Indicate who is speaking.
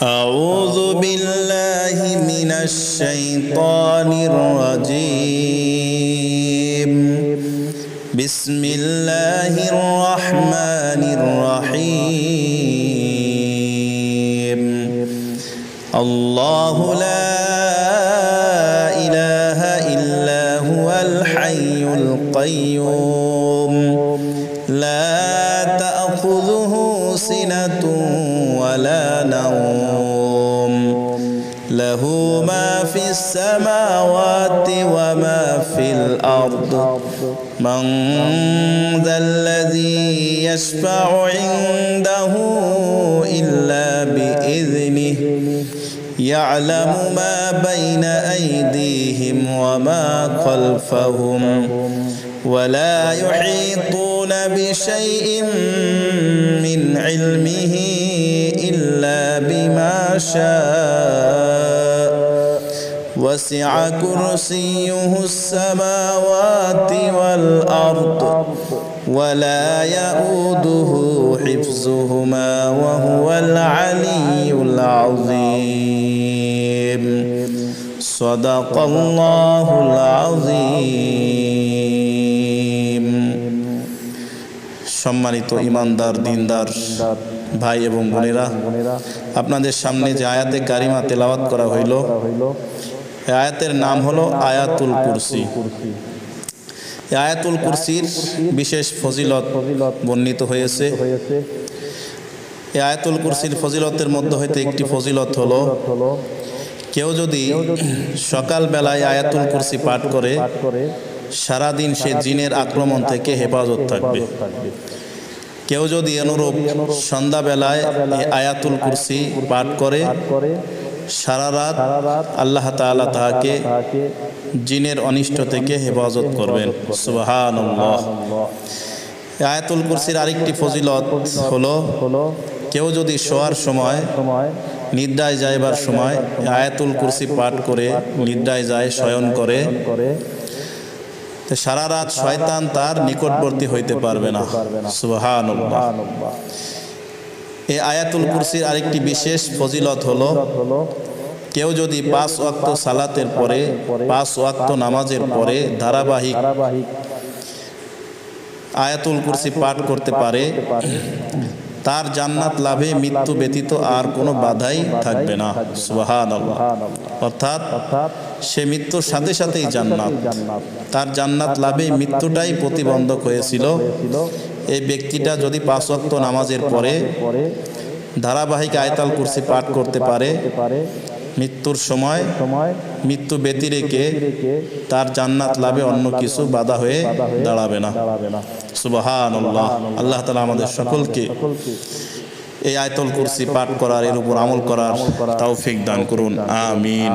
Speaker 1: أعوذ بالله من الشيطان الرجيم. بسم الله الرحمن الرحيم. الله لا إله إلا هو الحي القيوم لا تأخذه سنة ولا نوم له ما في السماوات وما في الأرض من ذا الذي يشفع عنده إلا بإذنه يعلم ما بين أيديهم وما خلفهم ولا يحيطون بشيء من علمه إلا بما شاء وسع كرسيه السماوات والأرض ولا يؤوده حفظهما وهو العلي العظيم. صدق الله العظيم. সম্মানিত ইমানদার দিনদার ভাই এবং বোনেরা, আপনাদের সামনে যে আয়াতে কারিমা তেলাওয়াত করা হইল, এই আয়াতের নাম হলো আয়াতুল কুরসি। এই আয়াতুল কুরসির বিশেষ ফজিলত বর্ণিত হয়েছে। এই আয়াতুল কুরসির ফজিলতের মধ্যে হইতে একটি ফজিলত হলো, কেউ যদি সকাল বেলায় আয়াতুল কুরসি পাঠ করে সারাদিন সে জিনের আক্রমণ থেকে হেফাজত থাকবে। কেউ যদি অনুরূপ সন্ধ্যাবেলায় এই আয়াতুল কুরসি পাঠ করে সারা রাত আল্লাহ তাআলা তাহাকে জিনের অনিষ্ট থেকে হেফাজত করবেন। সুবহানাল্লাহ। আয়াতুল কুরসির আরেকটি ফজিলত হলো, কেউ যদি শোয়ার সময় নিদ্রায় যাইবার সময় আয়াতুল কুরসি পাঠ করে নিদ্রায় যায়, শয়ন করে, সারা রাত শয়তান তার নিকটবর্তী হইতে পারবে না। সুবহানাল্লাহ। এই আয়াতুল কুরসির আরেকটি বিশেষ ফজিলত হলো, কেউ যদি 5 ওয়াক্ত সালাতের পরে 5 ওয়াক্ত নামাজের পরে ধারাবাহিক আয়াতুল কুরসি পাঠ করতে পারে, তার জান্নাত লাভে মৃত্যু ব্যতীত আর কোনো বাধাই থাকবে না। সুবহানাল্লাহ। অর্থাৎ সে মৃত্যুর সাথে সাথেই জান্নাত, তার জান্নাত লাভে মৃত্যুটাই প্রতিবন্ধক হয়েছিল। এই ব্যক্তিটা যদি 5 ওয়াক্ত নামাজের পরে ধারাবাহিক আয়াতুল কুরসি পাঠ করতে পারে, মৃত্যুর সময় মৃত্যু ব্যতি রেখে তার জান্নাত লাভে অন্য কিছু বাধা হয়ে দাঁড়াবে না। সুবহানাল্লাহ। আল্লাহ তাআলা আমাদের সকলকে এই আয়াতুল কুরসি পাঠ করার, এর উপর আমল করার তৌফিক দান করুন। আমিন।